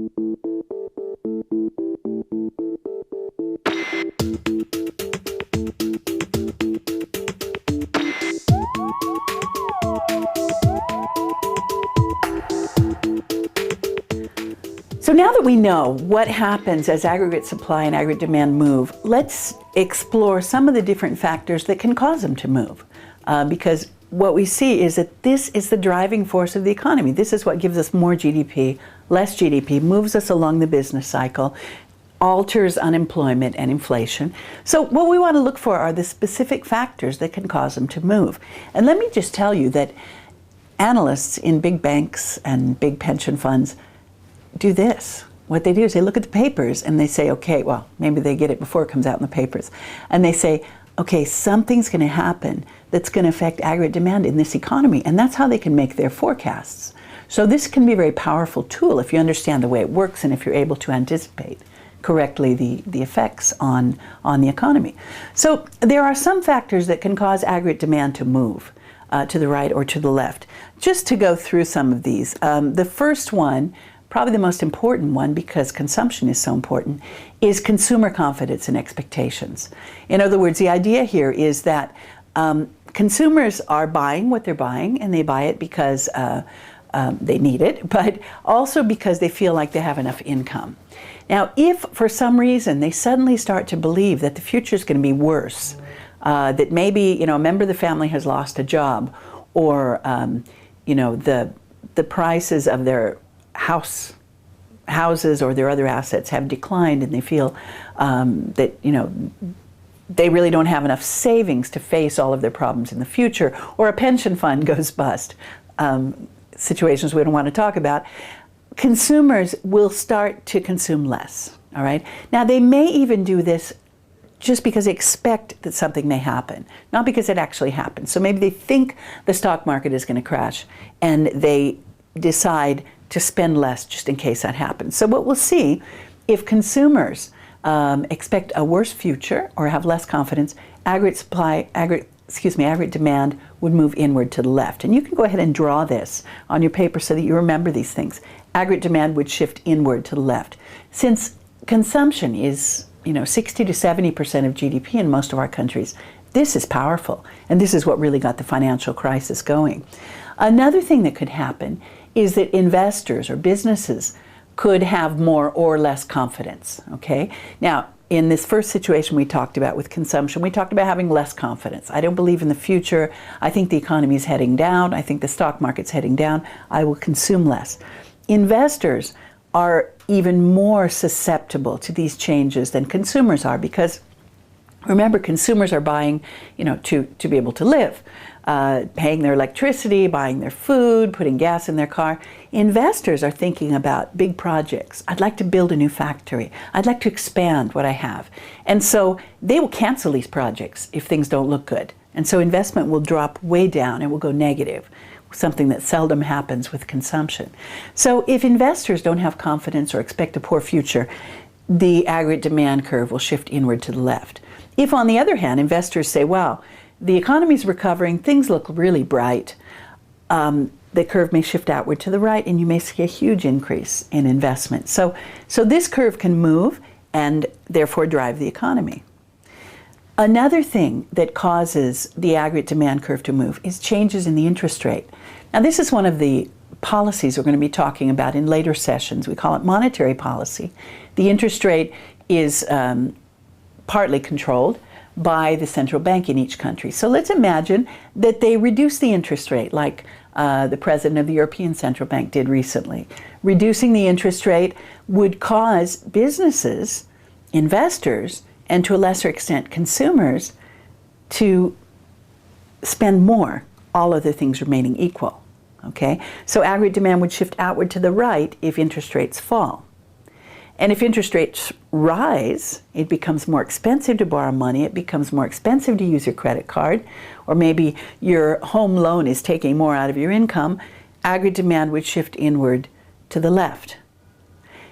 So now that we know what happens as aggregate supply and aggregate demand move, let's explore some of the different factors that can cause them to move. Because what we see is that this is the driving force of the economy. This is what gives us more GDP, less GDP, moves us along the business cycle, alters unemployment and inflation. So what we want to look for are the specific factors that can cause them to move. And let me just tell you that analysts in big banks and big pension funds do this. What they do is they look at the papers and they say, okay, well, maybe they get it before it comes out in the papers. And they say, okay, something's going to happen that's going to affect aggregate demand in this economy. And that's how they can make their forecasts. So this can be a very powerful tool if you understand the way it works and if you're able to anticipate correctly the effects on the economy. So there are some factors that can cause aggregate demand to move to the right or to the left. Just to go through some of these, the first one, probably the most important one because consumption is so important, is consumer confidence and expectations. In other words, the idea here is that consumers are buying what they're buying, and they buy it because they need it, but also because they feel like they have enough income. Now, if for some reason they suddenly start to believe that the future is going to be worse, that maybe a member of the family has lost a job, or the prices of their houses or their other assets have declined, and they feel that they really don't have enough savings to face all of their problems in the future, or a pension fund goes bust, situations we don't want to talk about, consumers will start to consume less, all right? Now, they may even do this just because they expect that something may happen, not because it actually happens. So maybe they think the stock market is going to crash, and they decide to spend less just in case that happens. So what we'll see, if consumers expect a worse future or have less confidence, aggregate demand would move inward to the left. And you can go ahead and draw this on your paper so that you remember these things. Aggregate demand would shift inward to the left. Since consumption is 60 to 70% of GDP in most of our countries, this is powerful, and this is what really got the financial crisis going. Another thing that could happen is that investors or businesses could have more or less confidence, okay? Now, in this first situation we talked about with consumption, we talked about having less confidence. I don't believe in the future. I think the economy is heading down. I think the stock market's heading down. I will consume less. Investors are even more susceptible to these changes than consumers are, because remember, consumers are buying, to be able to live, paying their electricity, buying their food, putting gas in their car. Investors are thinking about big projects. I'd like to build a new factory. I'd like to expand what I have. And so they will cancel these projects if things don't look good. And so investment will drop way down and will go negative, something that seldom happens with consumption. So if investors don't have confidence or expect a poor future, the aggregate demand curve will shift inward to the left. If, on the other hand, investors say, wow, the economy's recovering, things look really bright, the curve may shift outward to the right, and you may see a huge increase in investment. So this curve can move and therefore drive the economy. Another thing that causes the aggregate demand curve to move is changes in the interest rate. Now, this is one of the policies we're going to be talking about in later sessions. We call it monetary policy. The interest rate is partly controlled by the central bank in each country. So let's imagine that they reduce the interest rate, like the president of the European Central Bank did recently. Reducing the interest rate would cause businesses, investors, and to a lesser extent consumers, to spend more, all other things remaining equal. Okay? So aggregate demand would shift outward to the right if interest rates fall. And if interest rates rise, it becomes more expensive to borrow money, it becomes more expensive to use your credit card, or maybe your home loan is taking more out of your income, aggregate demand would shift inward to the left.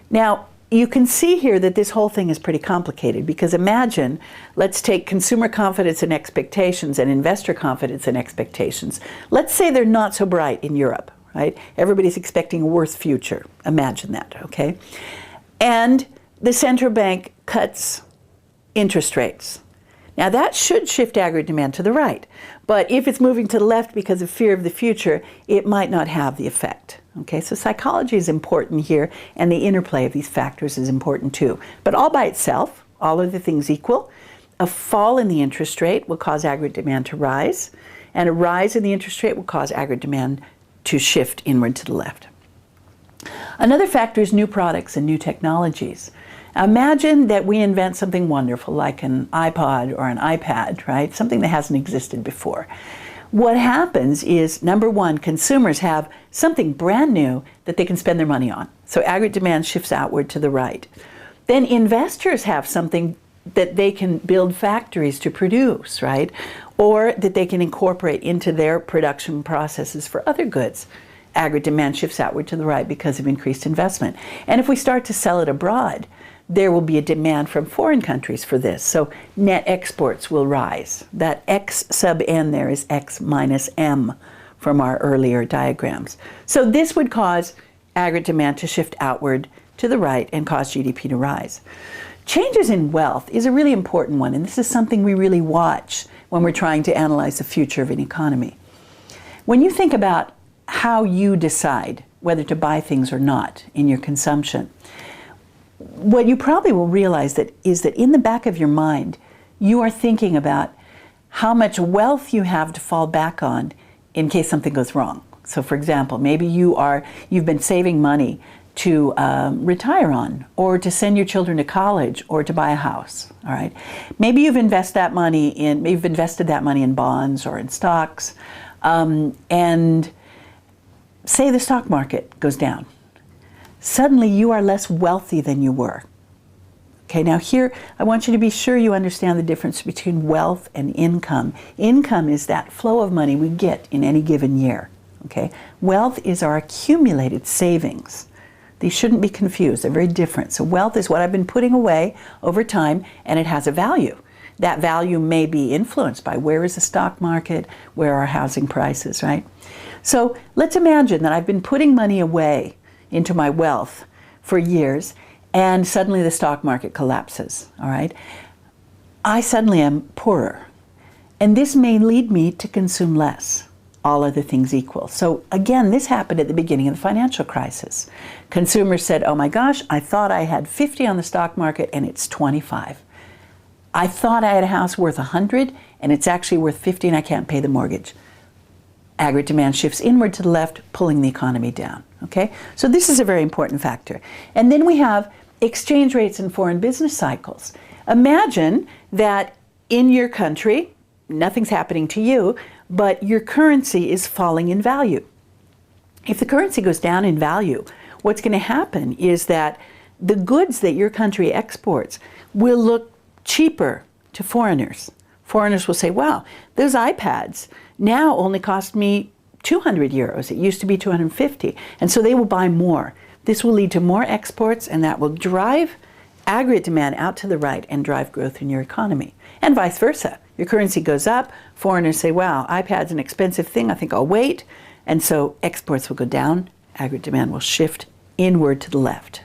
Now, you can see here that this whole thing is pretty complicated, because imagine, let's take consumer confidence and expectations and investor confidence and expectations. Let's say they're not so bright in Europe, right? Everybody's expecting a worse future. Imagine that, okay? And the central bank cuts interest rates. Now that should shift aggregate demand to the right, but if it's moving to the left because of fear of the future, it might not have the effect. Okay, so psychology is important here, and the interplay of these factors is important too. But all by itself, all other things equal, a fall in the interest rate will cause aggregate demand to rise, and a rise in the interest rate will cause aggregate demand to shift inward to the left. Another factor is new products and new technologies. Imagine that we invent something wonderful like an iPod or an iPad, right? Something that hasn't existed before. What happens is, number one, consumers have something brand new that they can spend their money on. So aggregate demand shifts outward to the right. Then investors have something that they can build factories to produce, right? Or that they can incorporate into their production processes for other goods. Aggregate demand shifts outward to the right because of increased investment. And if we start to sell it abroad, there will be a demand from foreign countries for this. So net exports will rise. That X sub N there is X minus M from our earlier diagrams. So this would cause aggregate demand to shift outward to the right and cause GDP to rise. Changes in wealth is a really important one, and this is something we really watch when we're trying to analyze the future of an economy. When you think about how you decide whether to buy things or not in your consumption, what you probably will realize is that in the back of your mind, you are thinking about how much wealth you have to fall back on in case something goes wrong. So for example, maybe you've been saving money to retire on, or to send your children to college, or to buy a house, all right? Maybe you've invested that money in bonds or in stocks, and say the stock market goes down. Suddenly you are less wealthy than you were. Okay, now here I want you to be sure you understand the difference between wealth and income. Income is that flow of money we get in any given year. Okay, wealth is our accumulated savings. These shouldn't be confused, they're very different. So wealth is what I've been putting away over time, and it has a value. That value may be influenced by where is the stock market, where are housing prices, right? So let's imagine that I've been putting money away into my wealth for years, and suddenly the stock market collapses, all right? I suddenly am poorer, and this may lead me to consume less, all other things equal. So again, this happened at the beginning of the financial crisis. Consumers said, oh my gosh, I thought I had 50 on the stock market and it's 25. I thought I had a house worth 100 and it's actually worth 50 and I can't pay the mortgage. Aggregate demand shifts inward to the left, pulling the economy down. Okay, so this is a very important factor. And then we have exchange rates and foreign business cycles. Imagine that in your country, nothing's happening to you, but your currency is falling in value. If the currency goes down in value, what's going to happen is that the goods that your country exports will look cheaper to foreigners. Foreigners will say, wow, those iPads now only cost me 200 euros. It used to be 250. And so they will buy more. This will lead to more exports, and that will drive aggregate demand out to the right and drive growth in your economy. And vice versa. Your currency goes up, foreigners say, wow, iPad's an expensive thing, I think I'll wait. And so exports will go down, aggregate demand will shift inward to the left.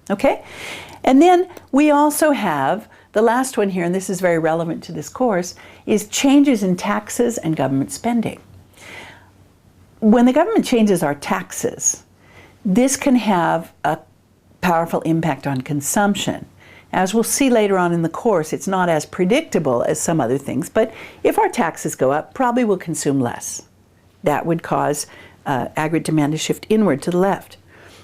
Okay? And then we also have the last one here, and this is very relevant to this course, is changes in taxes and government spending. When the government changes our taxes, this can have a powerful impact on consumption. As we'll see later on in the course, it's not as predictable as some other things, but if our taxes go up, probably we'll consume less. That would cause aggregate demand to shift inward to the left.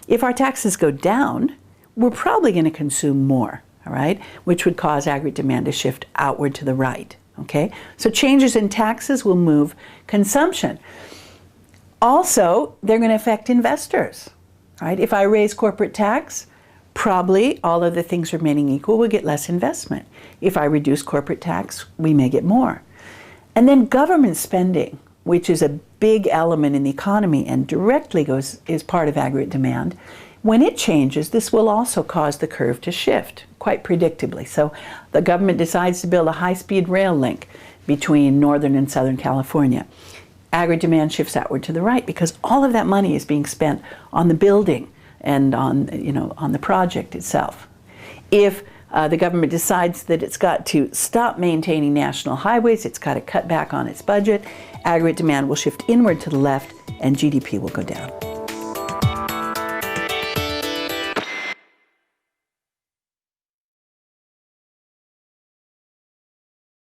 If our taxes go down, we're probably going to consume more, all right, which would cause aggregate demand to shift outward to the right, okay? So changes in taxes will move consumption. Also, they're going to affect investors, right? If I raise corporate tax, probably all other things remaining equal, we'll get less investment. If I reduce corporate tax, we may get more. And then government spending, which is a big element in the economy and directly is part of aggregate demand. When it changes, this will also cause the curve to shift quite predictably. So the government decides to build a high-speed rail link between Northern and Southern California. aggregate demand shifts outward to the right because all of that money is being spent on the building and on the project itself. If the government decides that it's got to stop maintaining national highways, it's got to cut back on its budget, aggregate demand will shift inward to the left and GDP will go down.